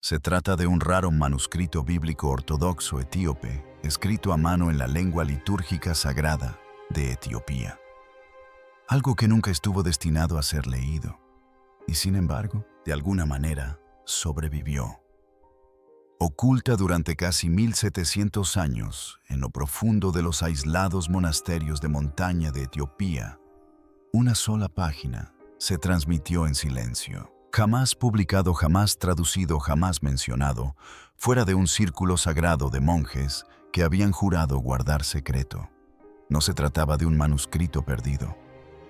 Se trata de un raro manuscrito bíblico ortodoxo etíope, escrito a mano en la lengua litúrgica sagrada de Etiopía. Algo que nunca estuvo destinado a ser leído, y sin embargo, de alguna manera, sobrevivió. Oculta durante casi 1700 años en lo profundo de los aislados monasterios de montaña de Etiopía, una sola página se transmitió en silencio. Jamás publicado, jamás traducido, jamás mencionado, fuera de un círculo sagrado de monjes que habían jurado guardar secreto. No se trataba de un manuscrito perdido.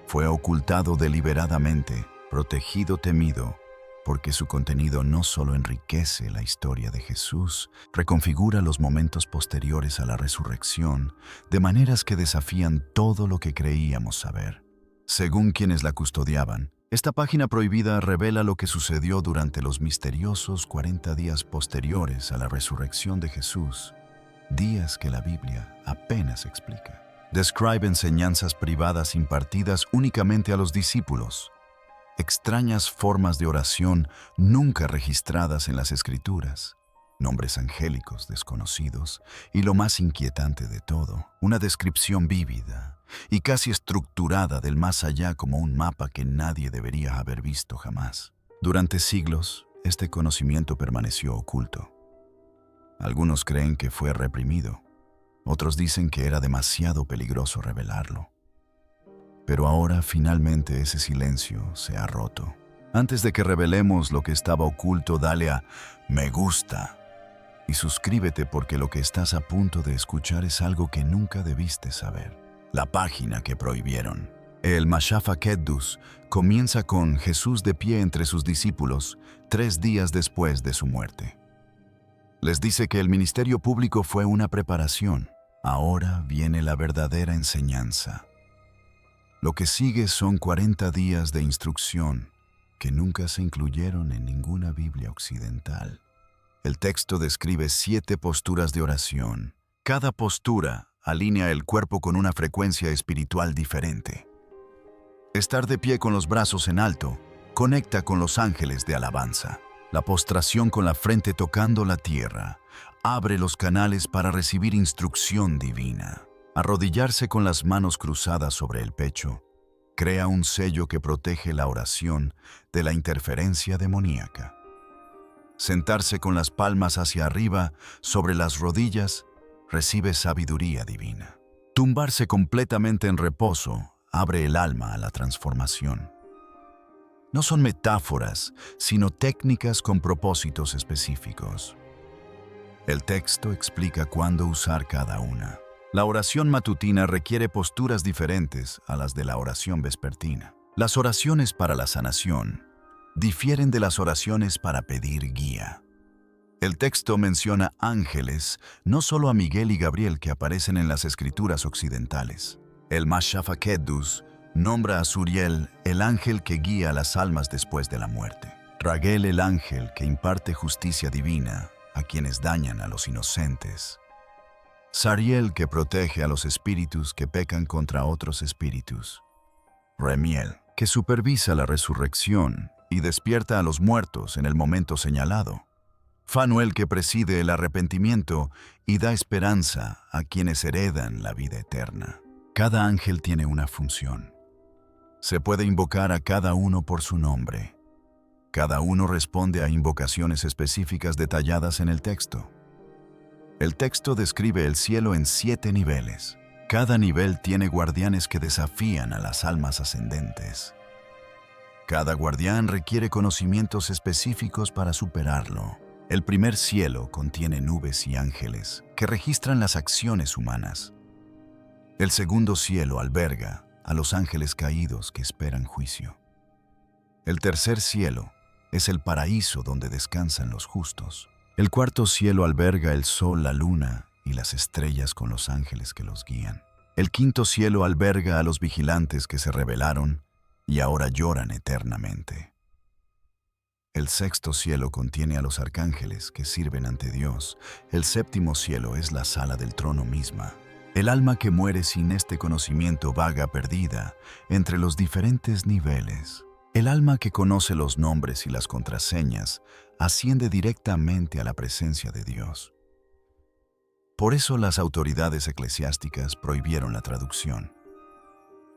Fue ocultado deliberadamente, protegido, temido, porque su contenido no solo enriquece la historia de Jesús, reconfigura los momentos posteriores a la resurrección de maneras que desafían todo lo que creíamos saber. Según quienes la custodiaban, esta página prohibida revela lo que sucedió durante los misteriosos 40 días posteriores a la resurrección de Jesús, días que la Biblia apenas explica. Describe enseñanzas privadas impartidas únicamente a los discípulos, extrañas formas de oración nunca registradas en las Escrituras, nombres angélicos desconocidos y, lo más inquietante de todo, una descripción vívida y casi estructurada del más allá como un mapa que nadie debería haber visto jamás. Durante siglos, este conocimiento permaneció oculto. Algunos creen que fue reprimido, otros dicen que era demasiado peligroso revelarlo. Pero ahora finalmente ese silencio se ha roto. Antes de que revelemos lo que estaba oculto, dale a me gusta y suscríbete, porque lo que estás a punto de escuchar es algo que nunca debiste saber. La página que prohibieron. El Mashafa Keddus comienza con Jesús de pie entre sus discípulos 3 días después de su muerte. Les dice que el ministerio público fue una preparación. Ahora viene la verdadera enseñanza. Lo que sigue son 40 días de instrucción que nunca se incluyeron en ninguna Biblia occidental. El texto describe 7 posturas de oración. Cada postura alinea el cuerpo con una frecuencia espiritual diferente. Estar de pie con los brazos en alto conecta con los ángeles de alabanza. La postración con la frente tocando la tierra abre los canales para recibir instrucción divina. Arrodillarse con las manos cruzadas sobre el pecho crea un sello que protege la oración de la interferencia demoníaca. Sentarse con las palmas hacia arriba sobre las rodillas recibe sabiduría divina. Tumbarse completamente en reposo abre el alma a la transformación. No son metáforas, sino técnicas con propósitos específicos. El texto explica cuándo usar cada una. La oración matutina requiere posturas diferentes a las de la oración vespertina. Las oraciones para la sanación difieren de las oraciones para pedir guía. El texto menciona ángeles, no solo a Miguel y Gabriel que aparecen en las escrituras occidentales. El Mashafa Keddus nombra a Suriel, el ángel que guía a las almas después de la muerte. Raguel, el ángel que imparte justicia divina a quienes dañan a los inocentes. Sariel, que protege a los espíritus que pecan contra otros espíritus. Remiel, que supervisa la resurrección y despierta a los muertos en el momento señalado. Fanuel, que preside el arrepentimiento y da esperanza a quienes heredan la vida eterna. Cada ángel tiene una función. Se puede invocar a cada uno por su nombre. Cada uno responde a invocaciones específicas detalladas en el texto. El texto describe el cielo en 7 niveles. Cada nivel tiene guardianes que desafían a las almas ascendentes. Cada guardián requiere conocimientos específicos para superarlo. El primer cielo contiene nubes y ángeles que registran las acciones humanas. El segundo cielo alberga a los ángeles caídos que esperan juicio. El tercer cielo es el paraíso donde descansan los justos. El cuarto cielo alberga el sol, la luna y las estrellas con los ángeles que los guían. El quinto cielo alberga a los vigilantes que se rebelaron y ahora lloran eternamente. El sexto cielo contiene a los arcángeles que sirven ante Dios. El séptimo cielo es la sala del trono misma. El alma que muere sin este conocimiento vaga perdida entre los diferentes niveles. El alma que conoce los nombres y las contraseñas asciende directamente a la presencia de Dios. Por eso las autoridades eclesiásticas prohibieron la traducción.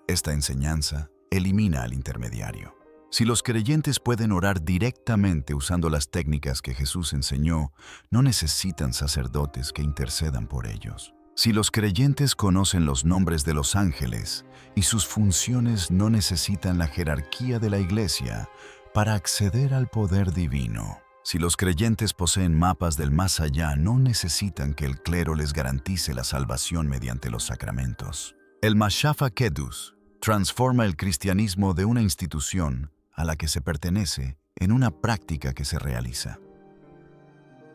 Esta enseñanza elimina al intermediario. Si los creyentes pueden orar directamente usando las técnicas que Jesús enseñó, no necesitan sacerdotes que intercedan por ellos. Si los creyentes conocen los nombres de los ángeles y sus funciones no necesitan la jerarquía de la iglesia para acceder al poder divino. Si los creyentes poseen mapas del más allá, no necesitan que el clero les garantice la salvación mediante los sacramentos. El Mashaf HaQuddus transforma el cristianismo de una institución a la que se pertenece en una práctica que se realiza.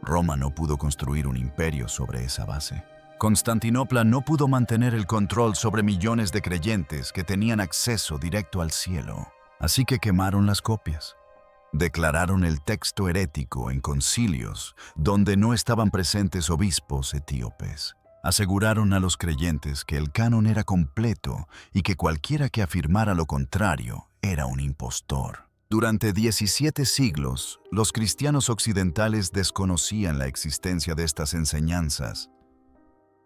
Roma no pudo construir un imperio sobre esa base. Constantinopla no pudo mantener el control sobre millones de creyentes que tenían acceso directo al cielo. Así que quemaron las copias. Declararon el texto herético en concilios donde no estaban presentes obispos etíopes. Aseguraron a los creyentes que el canon era completo y que cualquiera que afirmara lo contrario era un impostor. Durante 17 siglos, los cristianos occidentales desconocían la existencia de estas enseñanzas.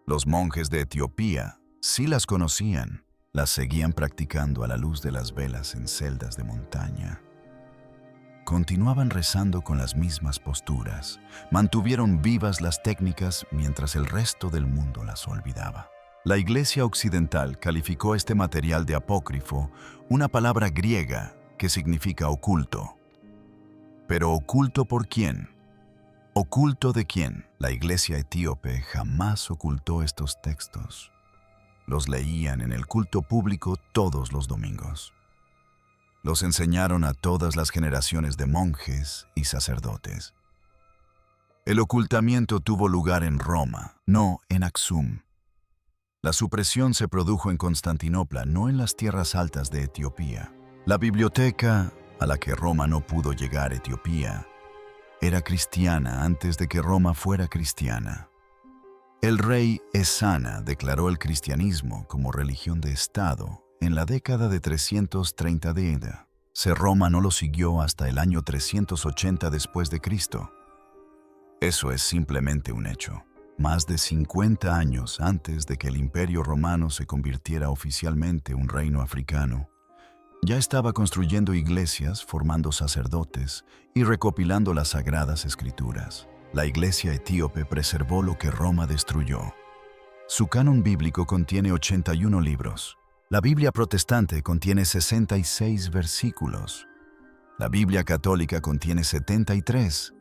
Los monjes de Etiopía sí las conocían, las seguían practicando a la luz de las velas en celdas de montaña. Continuaban rezando con las mismas posturas, mantuvieron vivas las técnicas mientras el resto del mundo las olvidaba. La Iglesia Occidental calificó este material de apócrifo, una palabra griega que significa oculto. ¿Pero oculto por quién? ¿Oculto de quién? La iglesia etíope jamás ocultó estos textos. Los leían en el culto público todos los domingos. Los enseñaron a todas las generaciones de monjes y sacerdotes. El ocultamiento tuvo lugar en Roma, no en Aksum. La supresión se produjo en Constantinopla, no en las tierras altas de Etiopía. La biblioteca, a la que Roma no pudo llegar, Etiopía, era cristiana antes de que Roma fuera cristiana. El rey Esana declaró el cristianismo como religión de Estado en la década de 330 de Eda. Roma no lo siguió hasta el año 380 después de Cristo. Eso es simplemente un hecho. Más de 50 años antes de que el Imperio Romano se convirtiera oficialmente en un reino africano, ya estaba construyendo iglesias, formando sacerdotes y recopilando las sagradas escrituras. La iglesia etíope preservó lo que Roma destruyó. Su canon bíblico contiene 81 libros. La Biblia protestante contiene 66 versículos. La Biblia católica contiene 73.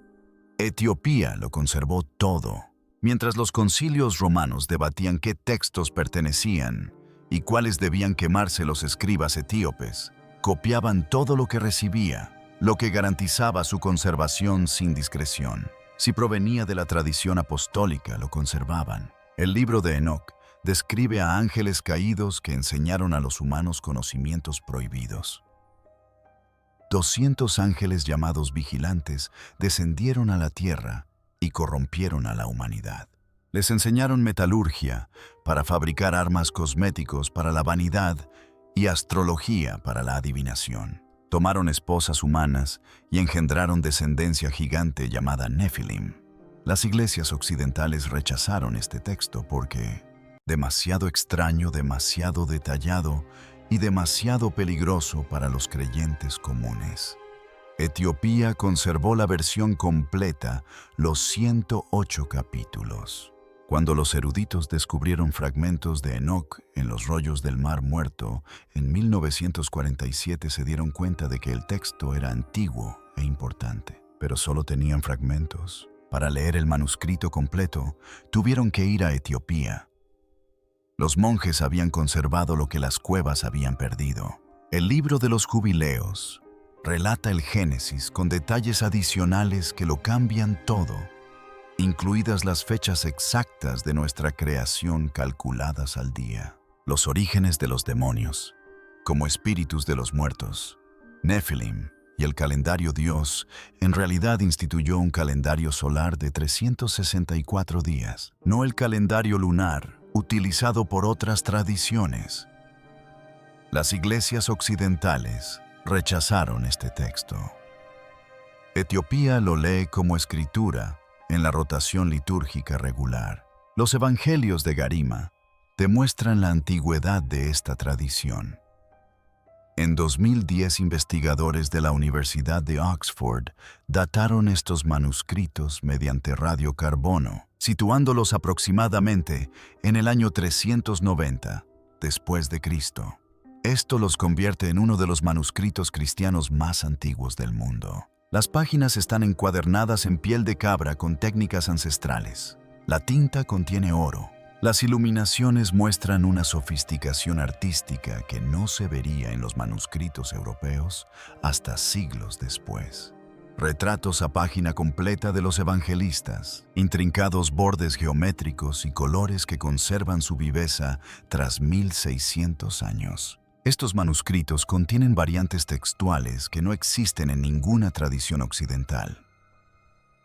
Etiopía lo conservó todo. Mientras los concilios romanos debatían qué textos pertenecían y cuáles debían quemarse, los escribas etíopes copiaban todo lo que recibía, lo que garantizaba su conservación sin discreción. Si provenía de la tradición apostólica, lo conservaban. El libro de Enoc describe a ángeles caídos que enseñaron a los humanos conocimientos prohibidos. 200 ángeles llamados vigilantes descendieron a la tierra y corrompieron a la humanidad. Les enseñaron metalurgia para fabricar armas, cosméticos para la vanidad y astrología para la adivinación. Tomaron esposas humanas y engendraron descendencia gigante llamada Nefilim. Las iglesias occidentales rechazaron este texto porque demasiado extraño, demasiado detallado y demasiado peligroso para los creyentes comunes. Etiopía conservó la versión completa, los 108 capítulos. Cuando los eruditos descubrieron fragmentos de Enoc en los rollos del Mar Muerto, en 1947 se dieron cuenta de que el texto era antiguo e importante, pero solo tenían fragmentos. Para leer el manuscrito completo, tuvieron que ir a Etiopía. Los monjes habían conservado lo que las cuevas habían perdido. El libro de los Jubileos relata el Génesis con detalles adicionales que lo cambian todo, incluidas las fechas exactas de nuestra creación calculadas al día. Los orígenes de los demonios, como espíritus de los muertos, Nefilim y el calendario Dios, en realidad instituyó un calendario solar de 364 días, no el calendario lunar utilizado por otras tradiciones. Las iglesias occidentales rechazaron este texto. Etiopía lo lee como escritura en la rotación litúrgica regular. Los evangelios de Garima demuestran la antigüedad de esta tradición. En 2010, investigadores de la Universidad de Oxford dataron estos manuscritos mediante radiocarbono, situándolos aproximadamente en el año 390 después de Cristo. Esto los convierte en uno de los manuscritos cristianos más antiguos del mundo. Las páginas están encuadernadas en piel de cabra con técnicas ancestrales. La tinta contiene oro. Las iluminaciones muestran una sofisticación artística que no se vería en los manuscritos europeos hasta siglos después. Retratos a página completa de los evangelistas, intrincados bordes geométricos y colores que conservan su viveza tras 1600 años. Estos manuscritos contienen variantes textuales que no existen en ninguna tradición occidental.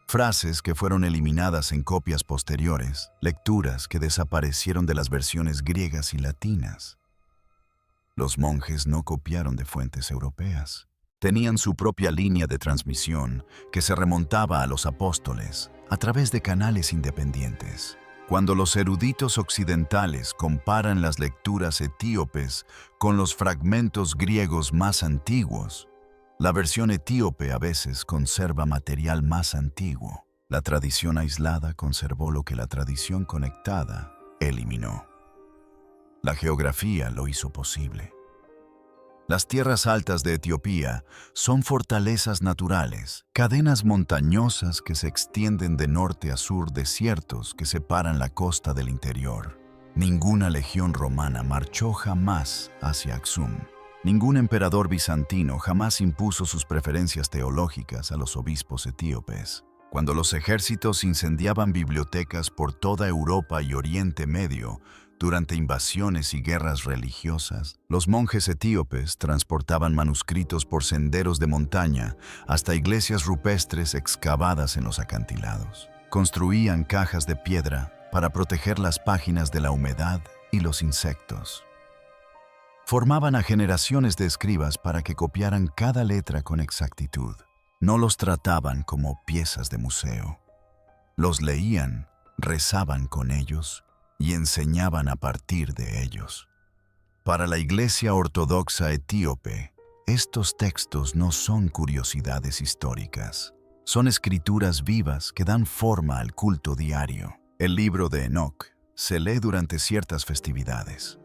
Frases que fueron eliminadas en copias posteriores, lecturas que desaparecieron de las versiones griegas y latinas. Los monjes no copiaron de fuentes europeas. Tenían su propia línea de transmisión que se remontaba a los apóstoles a través de canales independientes. Cuando los eruditos occidentales comparan las lecturas etíopes con los fragmentos griegos más antiguos, la versión etíope a veces conserva material más antiguo. La tradición aislada conservó lo que la tradición conectada eliminó. La geografía lo hizo posible. Las tierras altas de Etiopía son fortalezas naturales, cadenas montañosas que se extienden de norte a sur, desiertos que separan la costa del interior. Ninguna legión romana marchó jamás hacia Aksum. Ningún emperador bizantino jamás impuso sus preferencias teológicas a los obispos etíopes. Cuando los ejércitos incendiaban bibliotecas por toda Europa y Oriente Medio, durante invasiones y guerras religiosas, los monjes etíopes transportaban manuscritos por senderos de montaña hasta iglesias rupestres excavadas en los acantilados. Construían cajas de piedra para proteger las páginas de la humedad y los insectos. Formaban a generaciones de escribas para que copiaran cada letra con exactitud. No los trataban como piezas de museo. Los leían, rezaban con ellos y enseñaban a partir de ellos. Para la Iglesia Ortodoxa Etíope, estos textos no son curiosidades históricas. Son escrituras vivas que dan forma al culto diario. El libro de Enoc se lee durante ciertas festividades.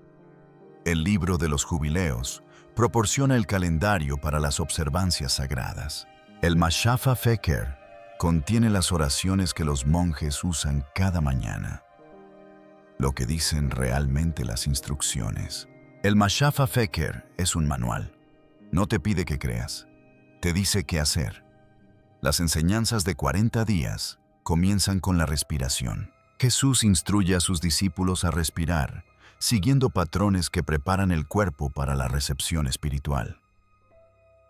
El libro de los jubileos proporciona el calendario para las observancias sagradas. El Mashafa Feker contiene las oraciones que los monjes usan cada mañana, lo que dicen realmente las instrucciones. El Mashafa Feker es un manual. No te pide que creas, te dice qué hacer. Las enseñanzas de 40 días comienzan con la respiración. Jesús instruye a sus discípulos a respirar, siguiendo patrones que preparan el cuerpo para la recepción espiritual.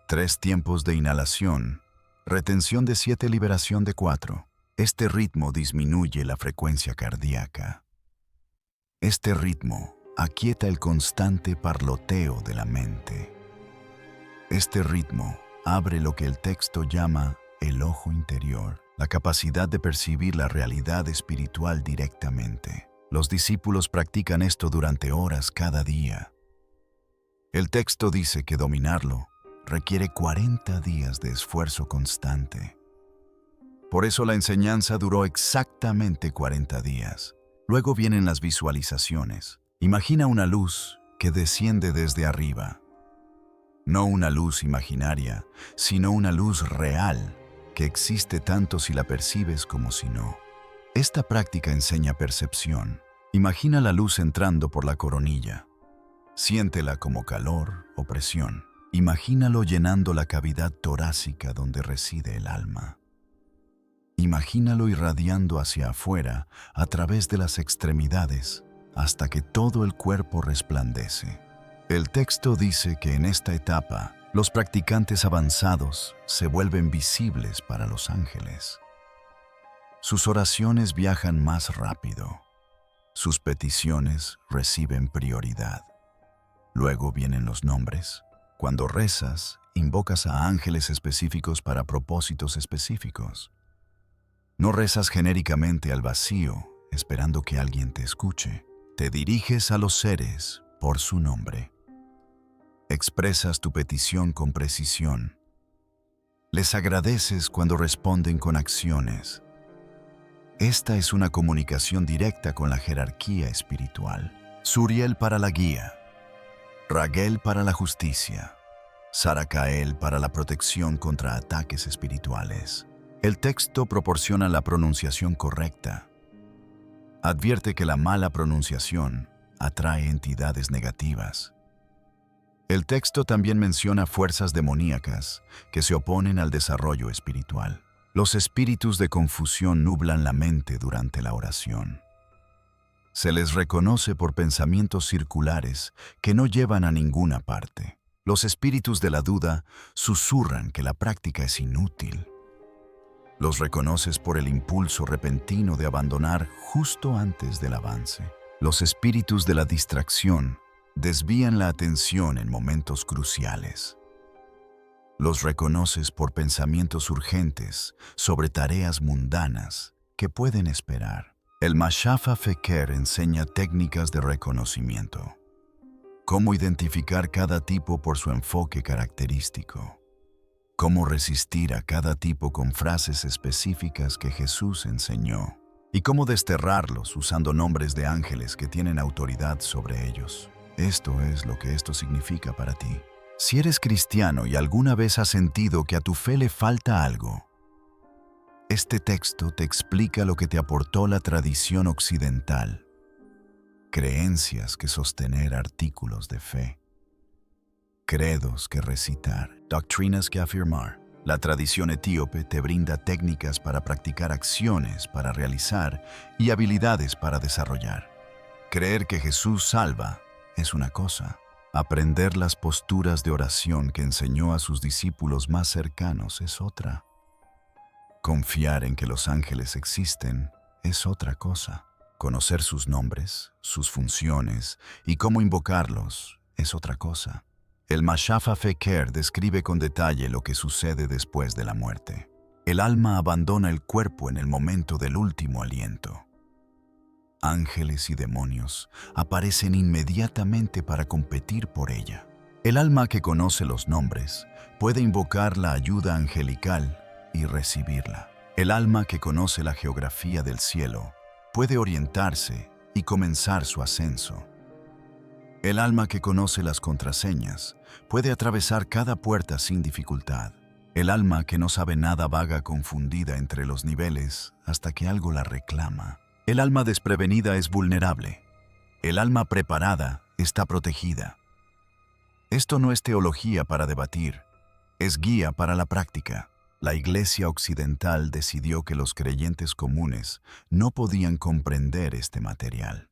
3 tiempos de inhalación, retención de 7, liberación de 4. Este ritmo disminuye la frecuencia cardíaca. Este ritmo aquieta el constante parloteo de la mente. Este ritmo abre lo que el texto llama el ojo interior, la capacidad de percibir la realidad espiritual directamente. Los discípulos practican esto durante horas cada día. El texto dice que dominarlo requiere 40 días de esfuerzo constante. Por eso la enseñanza duró exactamente 40 días. Luego vienen las visualizaciones. Imagina una luz que desciende desde arriba. No una luz imaginaria, sino una luz real que existe tanto si la percibes como si no. Esta práctica enseña percepción. Imagina la luz entrando por la coronilla. Siéntela como calor o presión. Imagínalo llenando la cavidad torácica donde reside el alma. Imagínalo irradiando hacia afuera a través de las extremidades hasta que todo el cuerpo resplandece. El texto dice que en esta etapa, los practicantes avanzados se vuelven visibles para los ángeles. Sus oraciones viajan más rápido. Sus peticiones reciben prioridad. Luego vienen los nombres. Cuando rezas, invocas a ángeles específicos para propósitos específicos. No rezas genéricamente al vacío, esperando que alguien te escuche. Te diriges a los seres por su nombre. Expresas tu petición con precisión. Les agradeces cuando responden con acciones. Esta es una comunicación directa con la jerarquía espiritual. Suriel para la guía, Raguel para la justicia, Saracael para la protección contra ataques espirituales. El texto proporciona la pronunciación correcta. Advierte que la mala pronunciación atrae entidades negativas. El texto también menciona fuerzas demoníacas que se oponen al desarrollo espiritual. Los espíritus de confusión nublan la mente durante la oración. Se les reconoce por pensamientos circulares que no llevan a ninguna parte. Los espíritus de la duda susurran que la práctica es inútil. Los reconoces por el impulso repentino de abandonar justo antes del avance. Los espíritus de la distracción desvían la atención en momentos cruciales. Los reconoces por pensamientos urgentes sobre tareas mundanas que pueden esperar. El Mashafa Feker enseña técnicas de reconocimiento. Cómo identificar cada tipo por su enfoque característico. Cómo resistir a cada tipo con frases específicas que Jesús enseñó. Y cómo desterrarlos usando nombres de ángeles que tienen autoridad sobre ellos. Esto es lo que esto significa para ti. Si eres cristiano y alguna vez has sentido que a tu fe le falta algo, este texto te explica lo que te aportó la tradición occidental. Creencias que sostener artículos de fe. Credos que recitar. Doctrinas que afirmar. La tradición etíope te brinda técnicas para practicar acciones para realizar y habilidades para desarrollar. Creer que Jesús salva es una cosa. Aprender las posturas de oración que enseñó a sus discípulos más cercanos es otra. Confiar en que los ángeles existen es otra cosa. Conocer sus nombres, sus funciones y cómo invocarlos es otra cosa. El Mashafa Feker describe con detalle lo que sucede después de la muerte. El alma abandona el cuerpo en el momento del último aliento. Ángeles y demonios aparecen inmediatamente para competir por ella. El alma que conoce los nombres puede invocar la ayuda angelical y recibirla. El alma que conoce la geografía del cielo puede orientarse y comenzar su ascenso. El alma que conoce las contraseñas puede atravesar cada puerta sin dificultad. El alma que no sabe nada vaga confundida entre los niveles hasta que algo la reclama. El alma desprevenida es vulnerable. El alma preparada está protegida. Esto no es teología para debatir, es guía para la práctica. La Iglesia Occidental decidió que los creyentes comunes no podían comprender este material.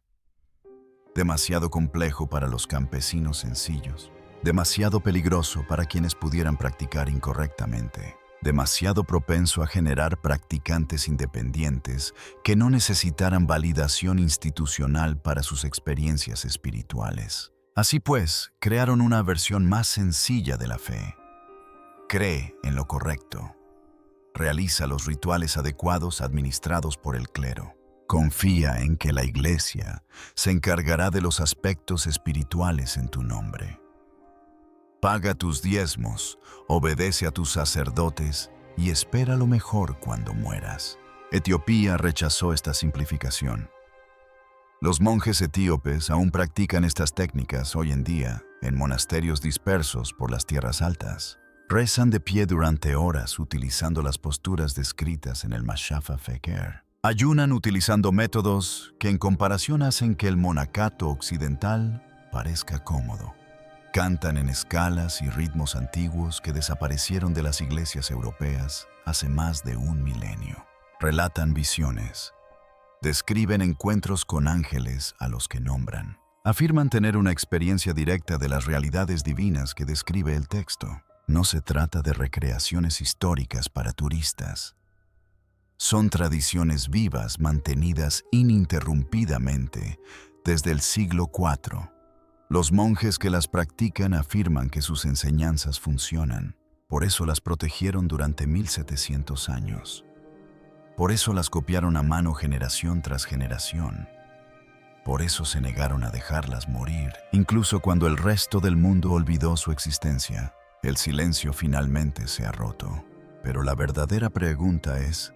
Demasiado complejo para los campesinos sencillos. Demasiado peligroso para quienes pudieran practicar incorrectamente. Demasiado propenso a generar practicantes independientes que no necesitaran validación institucional para sus experiencias espirituales. Así pues, crearon una versión más sencilla de la fe. Cree en lo correcto. Realiza los rituales adecuados administrados por el clero. Confía en que la Iglesia se encargará de los aspectos espirituales en tu nombre. Paga tus diezmos, obedece a tus sacerdotes y espera lo mejor cuando mueras. Etiopía rechazó esta simplificación. Los monjes etíopes aún practican estas técnicas hoy en día en monasterios dispersos por las tierras altas. Rezan de pie durante horas utilizando las posturas descritas en el Mashafa Feker. Ayunan utilizando métodos que en comparación hacen que el monacato occidental parezca cómodo. Cantan en escalas y ritmos antiguos que desaparecieron de las iglesias europeas hace más de un milenio. Relatan visiones. Describen encuentros con ángeles a los que nombran. Afirman tener una experiencia directa de las realidades divinas que describe el texto. No se trata de recreaciones históricas para turistas. Son tradiciones vivas mantenidas ininterrumpidamente desde el siglo IV. Los monjes que las practican afirman que sus enseñanzas funcionan. Por eso las protegieron durante 1700 años. Por eso las copiaron a mano generación tras generación. Por eso se negaron a dejarlas morir, incluso cuando el resto del mundo olvidó su existencia. El silencio finalmente se ha roto. Pero la verdadera pregunta es,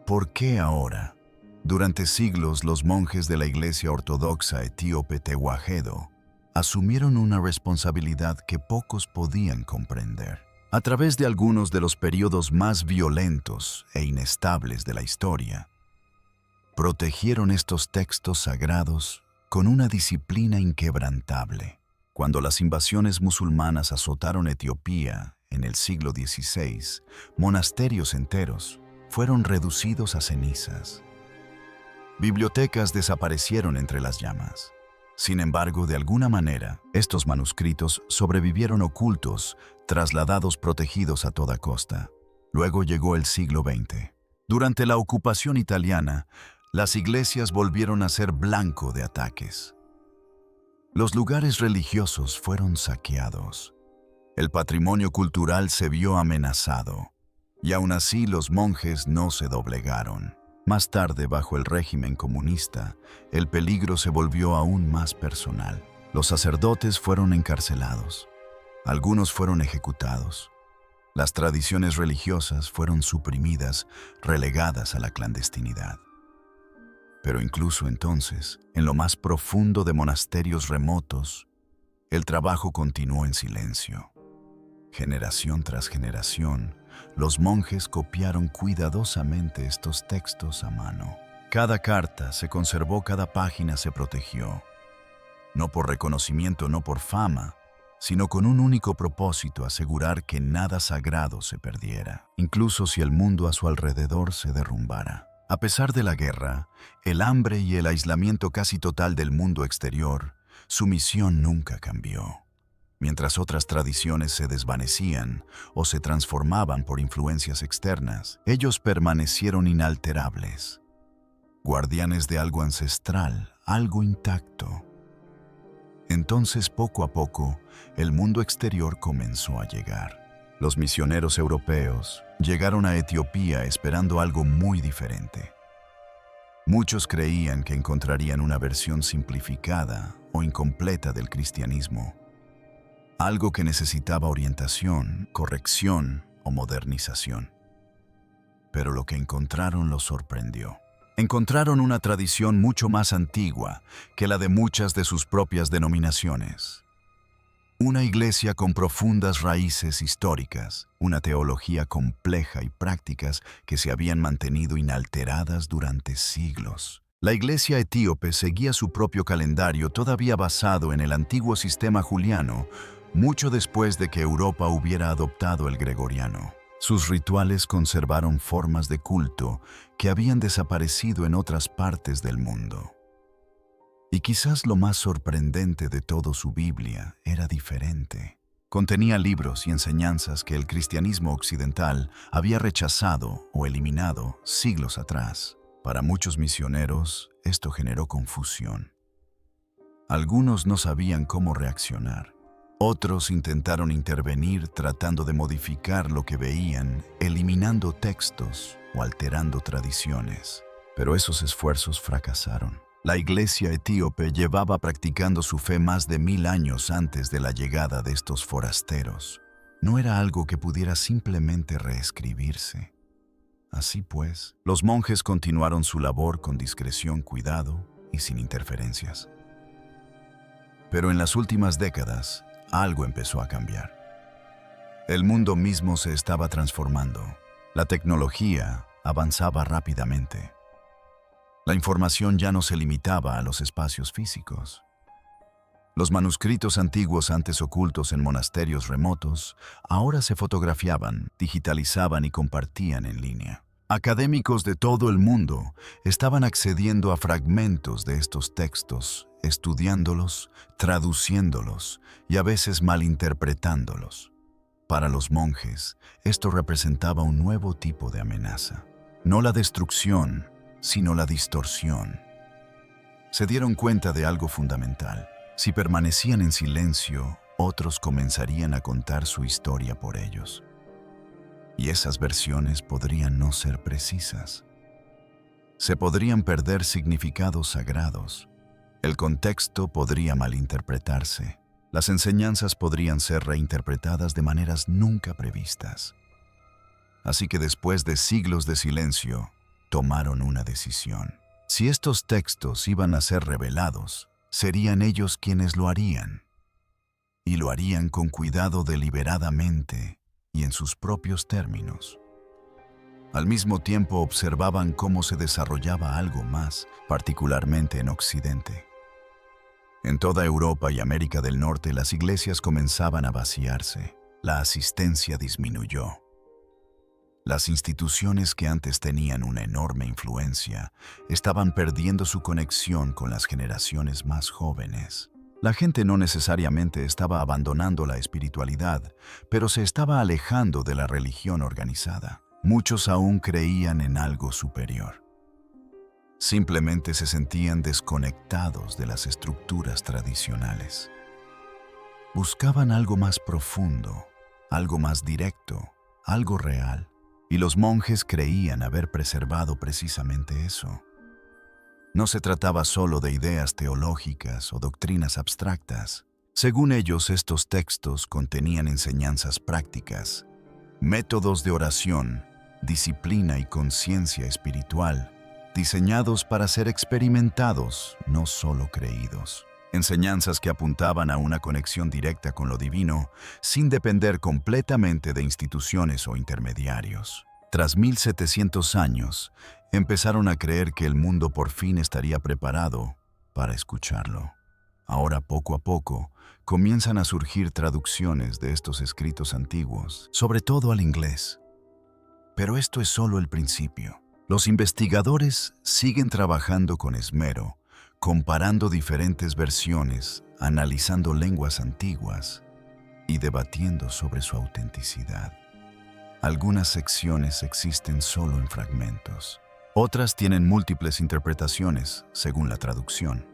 ¿por qué ahora? Durante siglos, los monjes de la Iglesia Ortodoxa Etíope Tewahedo asumieron una responsabilidad que pocos podían comprender. A través de algunos de los periodos más violentos e inestables de la historia, protegieron estos textos sagrados con una disciplina inquebrantable. Cuando las invasiones musulmanas azotaron Etiopía en el siglo XVI, monasterios enteros fueron reducidos a cenizas. Bibliotecas desaparecieron entre las llamas. Sin embargo, de alguna manera, estos manuscritos sobrevivieron ocultos, trasladados protegidos a toda costa. Luego llegó el siglo XX. Durante la ocupación italiana, las iglesias volvieron a ser blanco de ataques. Los lugares religiosos fueron saqueados. El patrimonio cultural se vio amenazado. Y aún así los monjes no se doblegaron. Más tarde, bajo el régimen comunista, el peligro se volvió aún más personal. Los sacerdotes fueron encarcelados. Algunos fueron ejecutados. Las tradiciones religiosas fueron suprimidas, relegadas a la clandestinidad. Pero incluso entonces, en lo más profundo de monasterios remotos, el trabajo continuó en silencio. Generación tras generación, los monjes copiaron cuidadosamente estos textos a mano. Cada carta se conservó, cada página se protegió. No por reconocimiento, no por fama, sino con un único propósito: asegurar que nada sagrado se perdiera, incluso si el mundo a su alrededor se derrumbara. A pesar de la guerra, el hambre y el aislamiento casi total del mundo exterior, su misión nunca cambió. Mientras otras tradiciones se desvanecían o se transformaban por influencias externas, ellos permanecieron inalterables, guardianes de algo ancestral, algo intacto. Entonces, poco a poco, el mundo exterior comenzó a llegar. Los misioneros europeos llegaron a Etiopía esperando algo muy diferente. Muchos creían que encontrarían una versión simplificada o incompleta del cristianismo, algo que necesitaba orientación, corrección o modernización. Pero lo que encontraron los sorprendió. Encontraron una tradición mucho más antigua que la de muchas de sus propias denominaciones. Una iglesia con profundas raíces históricas, una teología compleja y prácticas que se habían mantenido inalteradas durante siglos. La iglesia etíope seguía su propio calendario, todavía basado en el antiguo sistema juliano, mucho después de que Europa hubiera adoptado el gregoriano. Sus rituales conservaron formas de culto que habían desaparecido en otras partes del mundo. Y quizás lo más sorprendente de todo, su Biblia era diferente. Contenía libros y enseñanzas que el cristianismo occidental había rechazado o eliminado siglos atrás. Para muchos misioneros, esto generó confusión. Algunos no sabían cómo reaccionar. Otros intentaron intervenir tratando de modificar lo que veían, eliminando textos o alterando tradiciones. Pero esos esfuerzos fracasaron. La iglesia etíope llevaba practicando su fe más de 1000 años antes de la llegada de estos forasteros. No era algo que pudiera simplemente reescribirse. Así pues, los monjes continuaron su labor con discreción, cuidado y sin interferencias. Pero en las últimas décadas, algo empezó a cambiar. El mundo mismo se estaba transformando. La tecnología avanzaba rápidamente. La información ya no se limitaba a los espacios físicos. Los manuscritos antiguos, antes ocultos en monasterios remotos, ahora se fotografiaban, digitalizaban y compartían en línea. Académicos de todo el mundo estaban accediendo a fragmentos de estos textos, estudiándolos, traduciéndolos y a veces malinterpretándolos. Para los monjes, esto representaba un nuevo tipo de amenaza. No la destrucción, sino la distorsión. Se dieron cuenta de algo fundamental. Si permanecían en silencio, otros comenzarían a contar su historia por ellos. Y esas versiones podrían no ser precisas. Se podrían perder significados sagrados. El contexto podría malinterpretarse. Las enseñanzas podrían ser reinterpretadas de maneras nunca previstas. Así que después de siglos de silencio, tomaron una decisión. Si estos textos iban a ser revelados, serían ellos quienes lo harían. Y lo harían con cuidado deliberadamente y en sus propios términos. Al mismo tiempo observaban cómo se desarrollaba algo más, particularmente en Occidente. En toda Europa y América del Norte las iglesias comenzaban a vaciarse. La asistencia disminuyó. Las instituciones que antes tenían una enorme influencia estaban perdiendo su conexión con las generaciones más jóvenes. La gente no necesariamente estaba abandonando la espiritualidad, pero se estaba alejando de la religión organizada. Muchos aún creían en algo superior. Simplemente se sentían desconectados de las estructuras tradicionales. Buscaban algo más profundo, algo más directo, algo real. Y los monjes creían haber preservado precisamente eso. No se trataba solo de ideas teológicas o doctrinas abstractas. Según ellos, estos textos contenían enseñanzas prácticas, métodos de oración, disciplina y conciencia espiritual, diseñados para ser experimentados, no solo creídos. Enseñanzas que apuntaban a una conexión directa con lo divino, sin depender completamente de instituciones o intermediarios. Tras 1700 años, empezaron a creer que el mundo por fin estaría preparado para escucharlo. Ahora, poco a poco, comienzan a surgir traducciones de estos escritos antiguos, sobre todo al inglés. Pero esto es solo el principio. Los investigadores siguen trabajando con esmero, comparando diferentes versiones, analizando lenguas antiguas y debatiendo sobre su autenticidad. Algunas secciones existen solo en fragmentos. Otras tienen múltiples interpretaciones, según la traducción.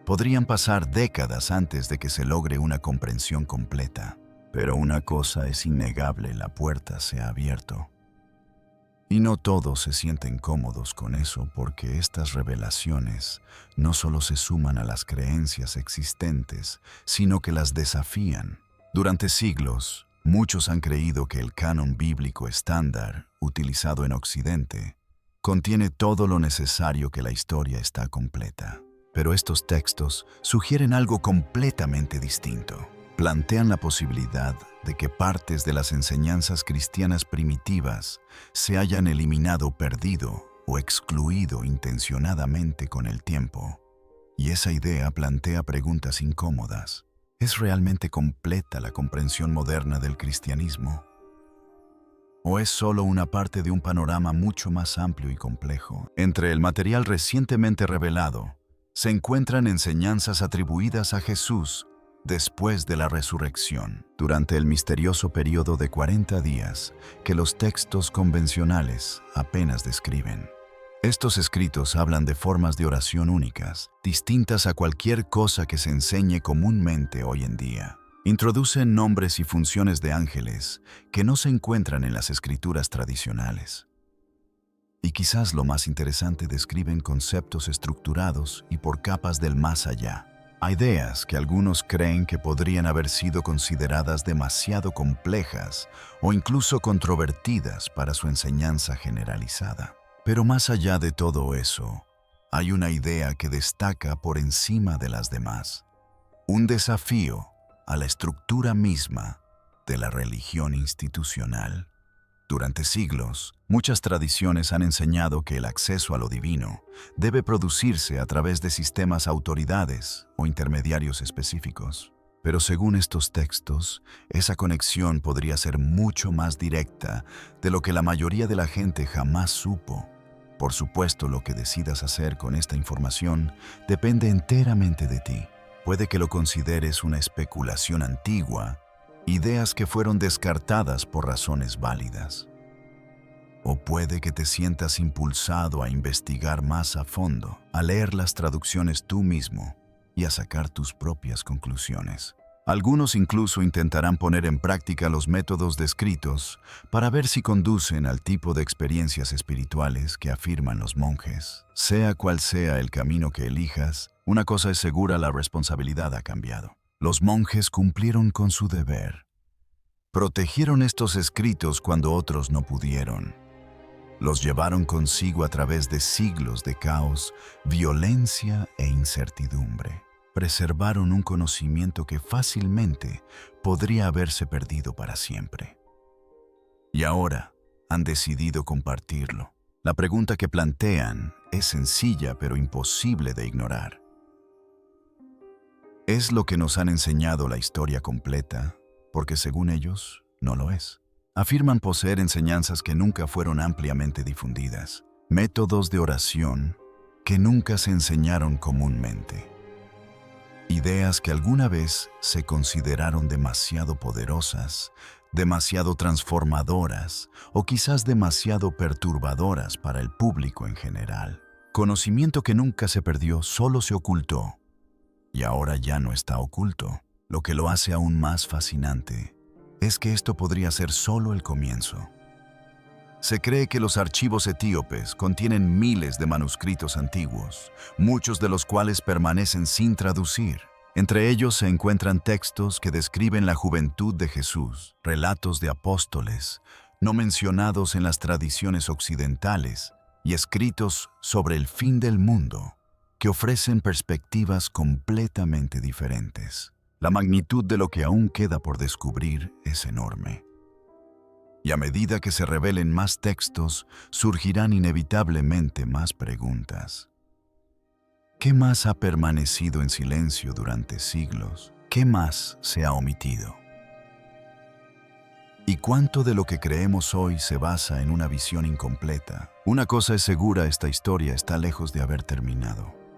Podrían pasar décadas antes de que se logre una comprensión completa, pero una cosa es innegable: la puerta se ha abierto. Y no todos se sienten cómodos con eso, porque estas revelaciones no solo se suman a las creencias existentes, sino que las desafían. Durante siglos, muchos han creído que el canon bíblico estándar, utilizado en Occidente, contiene todo lo necesario, que la historia está completa. Pero estos textos sugieren algo completamente distinto. Plantean la posibilidad de que partes de las enseñanzas cristianas primitivas se hayan eliminado, perdido o excluido intencionadamente con el tiempo. Y esa idea plantea preguntas incómodas. ¿Es realmente completa la comprensión moderna del cristianismo? ¿O es solo una parte de un panorama mucho más amplio y complejo? Entre el material recientemente revelado, se encuentran enseñanzas atribuidas a Jesús después de la resurrección, durante el misterioso periodo de 40 días que los textos convencionales apenas describen. Estos escritos hablan de formas de oración únicas, distintas a cualquier cosa que se enseñe comúnmente hoy en día. Introducen nombres y funciones de ángeles que no se encuentran en las escrituras tradicionales. Y quizás lo más interesante, describen conceptos estructurados y por capas del más allá. Ideas que algunos creen que podrían haber sido consideradas demasiado complejas o incluso controvertidas para su enseñanza generalizada. Pero más allá de todo eso, hay una idea que destaca por encima de las demás. Un desafío a la estructura misma de la religión institucional. Durante siglos, muchas tradiciones han enseñado que el acceso a lo divino debe producirse a través de sistemas, autoridades o intermediarios específicos. Pero según estos textos, esa conexión podría ser mucho más directa de lo que la mayoría de la gente jamás supo. Por supuesto, lo que decidas hacer con esta información depende enteramente de ti. Puede que lo consideres una especulación antigua, ideas que fueron descartadas por razones válidas. O puede que te sientas impulsado a investigar más a fondo, a leer las traducciones tú mismo y a sacar tus propias conclusiones. Algunos incluso intentarán poner en práctica los métodos descritos para ver si conducen al tipo de experiencias espirituales que afirman los monjes. Sea cual sea el camino que elijas, una cosa es segura: la responsabilidad ha cambiado. Los monjes cumplieron con su deber. Protegieron estos escritos cuando otros no pudieron. Los llevaron consigo a través de siglos de caos, violencia e incertidumbre. Preservaron un conocimiento que fácilmente podría haberse perdido para siempre. Y ahora han decidido compartirlo. La pregunta que plantean es sencilla pero imposible de ignorar. ¿Es lo que nos han enseñado la historia completa? Porque según ellos, no lo es. Afirman poseer enseñanzas que nunca fueron ampliamente difundidas, métodos de oración que nunca se enseñaron comúnmente, ideas que alguna vez se consideraron demasiado poderosas, demasiado transformadoras o quizás demasiado perturbadoras para el público en general. Conocimiento que nunca se perdió, solo se ocultó. Y ahora ya no está oculto. Lo que lo hace aún más fascinante es que esto podría ser solo el comienzo. Se cree que los archivos etíopes contienen miles de manuscritos antiguos, muchos de los cuales permanecen sin traducir. Entre ellos se encuentran textos que describen la juventud de Jesús, relatos de apóstoles, no mencionados en las tradiciones occidentales, y escritos sobre el fin del mundo, que ofrecen perspectivas completamente diferentes. La magnitud de lo que aún queda por descubrir es enorme. Y a medida que se revelen más textos, surgirán inevitablemente más preguntas. ¿Qué más ha permanecido en silencio durante siglos? ¿Qué más se ha omitido? ¿Y cuánto de lo que creemos hoy se basa en una visión incompleta? Una cosa es segura: esta historia está lejos de haber terminado.